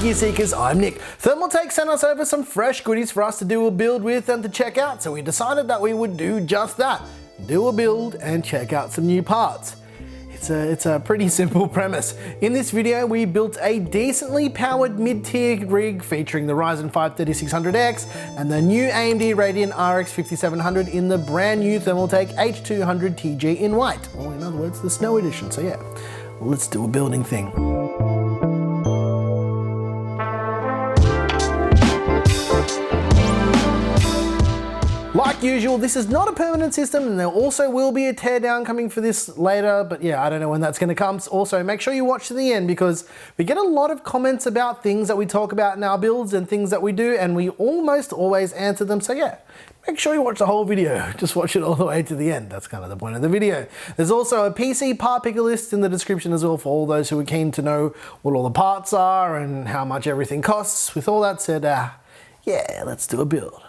gear seekers, I'm Nick. Thermaltake sent us over some fresh goodies for us to do a build with and to check out, so we decided that we would do just that. Do a build and check out some new parts. It's a pretty simple premise. In this video, we built a decently powered mid-tier rig featuring the Ryzen 5 3600X and the new AMD Radeon RX 5700 in the brand new Thermaltake H200 TG in white, or in other words, the Snow Edition. So yeah, let's do a building thing. Like usual, this is not a permanent system, and there also will be a teardown coming for this later, but yeah, I don't know when that's gonna come. Also, make sure you watch to the end because we get a lot of comments about things that we talk about in our builds and things that we do, and we almost always answer them, so yeah, make sure you watch the whole video. Just watch it all the way to the end. That's kind of the point of the video. There's also a PC part picker list in the description as well for all those who are keen to know what all the parts are and how much everything costs. With all that said, yeah, let's do a build.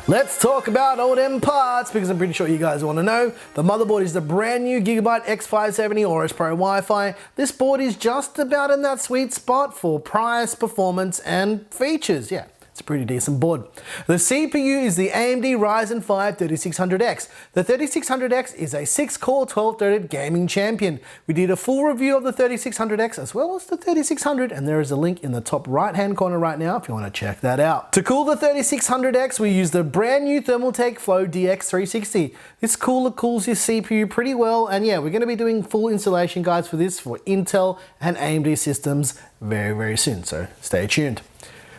Let's talk about all them parts because I'm pretty sure you guys want to know. The motherboard is the brand new Gigabyte X570 Aorus Pro Wi-Fi. This board is just about in that sweet spot for price, performance, and features. Yeah. It's a pretty decent board. The CPU is the AMD Ryzen 5 3600X. The 3600X is a 6-core 12-threaded gaming champion. We did a full review of the 3600X as well as the 3600, and there is a link in the top right-hand corner right now if you want to check that out. To cool the 3600X, we use the brand new Thermaltake Flow DX360. This cooler cools your CPU pretty well, and yeah, we're going to be doing full installation guides for this for Intel and AMD systems very, very soon, so stay tuned.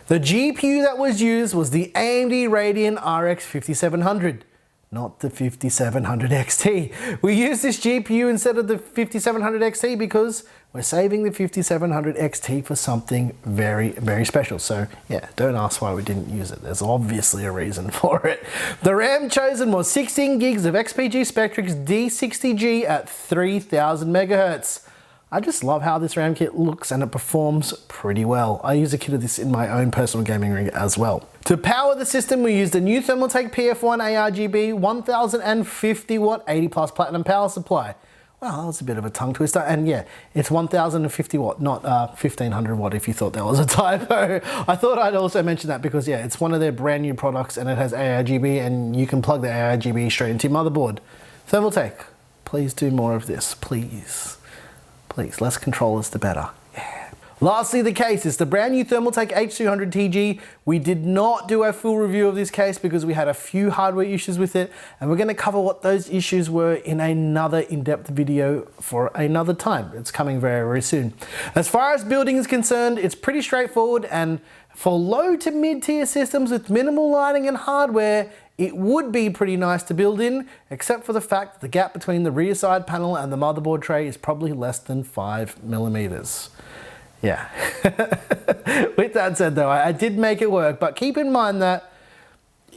The GPU that was used was the AMD Radeon RX 5700, not the 5700 XT. We used this GPU instead of the 5700 XT because we're saving the 5700 XT for something very, very special. So yeah, don't ask why we didn't use it. There's obviously a reason for it. The RAM chosen was 16 gigs of XPG Spectrix D60G at 3000 megahertz. I just love how this RAM kit looks and it performs pretty well. I use a kit of this in my own personal gaming rig as well. To power the system, we used the new Thermaltake PF1 ARGB 1050 watt 80 plus platinum power supply. Well, that was a bit of a tongue twister, and yeah, it's 1050 watt, not 1500 watt if you thought that was a typo. I thought I'd also mention that because yeah, it's one of their brand new products and it has ARGB and you can plug the ARGB straight into your motherboard. Thermaltake, please do more of this, please. Please, less controllers the better. Yeah. Lastly, the case is the brand new Thermaltake H200 TG. We did not do a full review of this case because we had a few hardware issues with it, and we're going to cover what those issues were in another in-depth video for another time. It's coming very, very soon. As far as building is concerned, it's pretty straightforward, and for low to mid-tier systems with minimal lighting and hardware, it would be pretty nice to build in, except for the fact that the gap between the rear side panel and the motherboard tray is probably less than 5 millimeters. Yeah. With that said though, I did make it work, but keep in mind that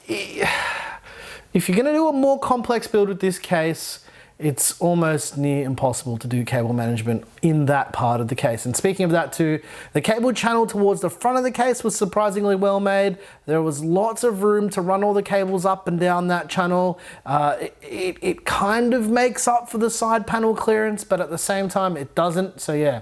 if you're gonna do a more complex build with this case, it's almost near impossible to do cable management in that part of the case. And speaking of that too, the cable channel towards the front of the case was surprisingly well made. There was lots of room to run all the cables up and down that channel. It kind of makes up for the side panel clearance, but at the same time it doesn't. So yeah,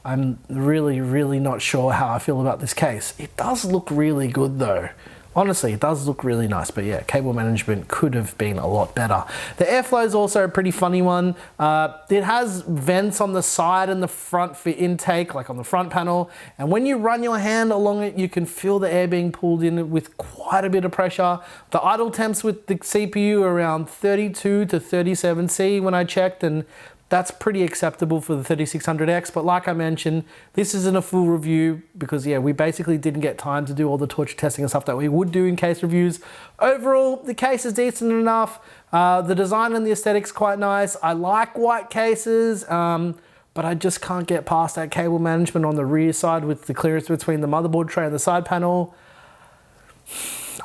I'm really, really not sure how I feel about this case. It does look really good though. Honestly, it does look really nice, but yeah, cable management could have been a lot better. The airflow is also a pretty funny one. It has vents on the side and the front for intake, like on the front panel. And when you run your hand along it, you can feel the air being pulled in with quite a bit of pressure. The idle temps with the CPU are around 32 to 37 C when I checked, and that's pretty acceptable for the 3600X, but like I mentioned, this isn't a full review because yeah, we basically didn't get time to do all the torture testing and stuff that we would do in case reviews. Overall, the case is decent enough. The design and the aesthetic's quite nice. I like white cases, but I just can't get past that cable management on the rear side with the clearance between the motherboard tray and the side panel.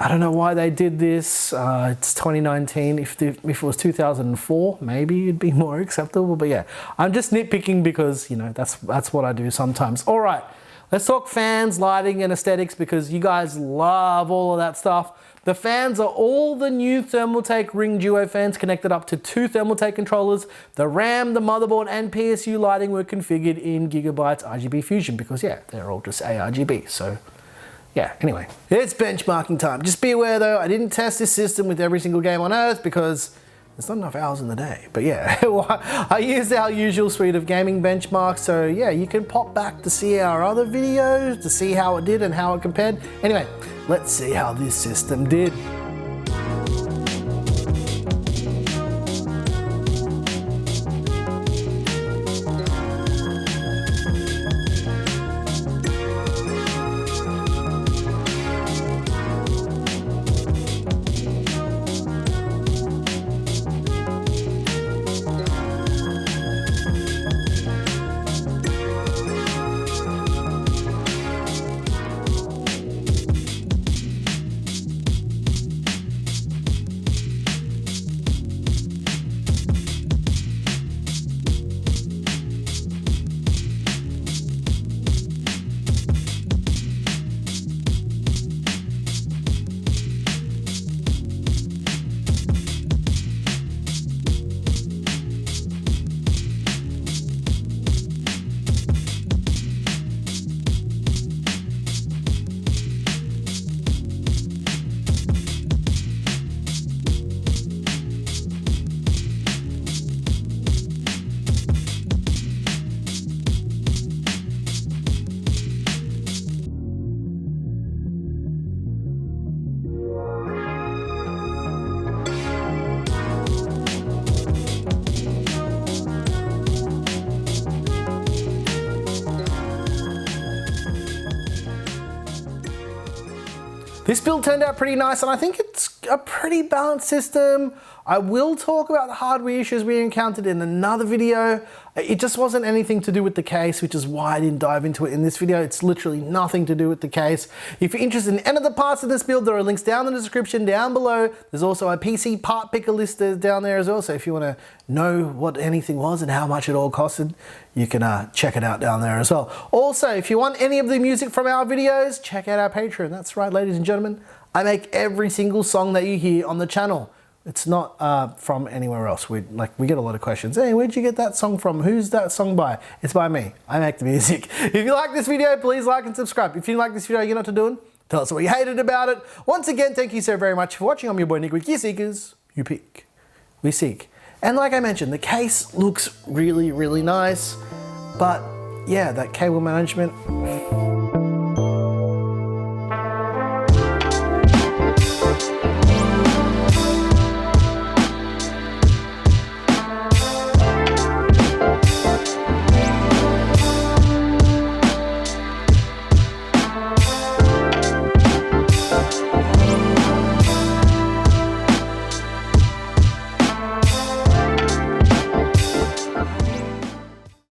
I don't know why they did this. It's 2019. If it was 2004, maybe it'd be more acceptable. But yeah, I'm just nitpicking because, you know, that's what I do sometimes. All right, let's talk fans, lighting, and aesthetics because you guys love all of that stuff. The fans are all the new Thermaltake Ring Duo fans connected up to 2 Thermaltake controllers. The RAM, the motherboard, and PSU lighting were configured in Gigabyte's RGB Fusion because yeah, they're all just ARGB. So yeah, anyway, it's benchmarking time. Just be aware though, I didn't test this system with every single game on Earth because there's not enough hours in the day. But yeah, I used our usual suite of gaming benchmarks. So yeah, you can pop back to see our other videos to see how it did and how it compared. Anyway, let's see how this system did. This build turned out pretty nice, and I think it's a pretty balanced system. I will talk about the hardware issues we encountered in another video. It just wasn't anything to do with the case, which is why I didn't dive into it in this video. It's literally nothing to do with the case. If you're interested in any of the parts of this build, there are links down in the description down below. There's also a PC part picker list down there as well, so if you want to know what anything was and how much it all costed, you can check it out down there as well. Also, if you want any of the music from our videos, check out our Patreon. That's right, ladies and gentlemen. I make every single song that you hear on the channel. It's not from anywhere else. We get a lot of questions. Hey, where'd you get that song from? Who's that song by? It's by me. I make the music. If you like this video, please like and subscribe. If you like this video, you know what to do. Tell us what you hated about it. Once again, thank you so very much for watching. I'm your boy Nick with Gear Seekers. You pick, we seek. And like I mentioned, the case looks really, really nice. But yeah, that cable management.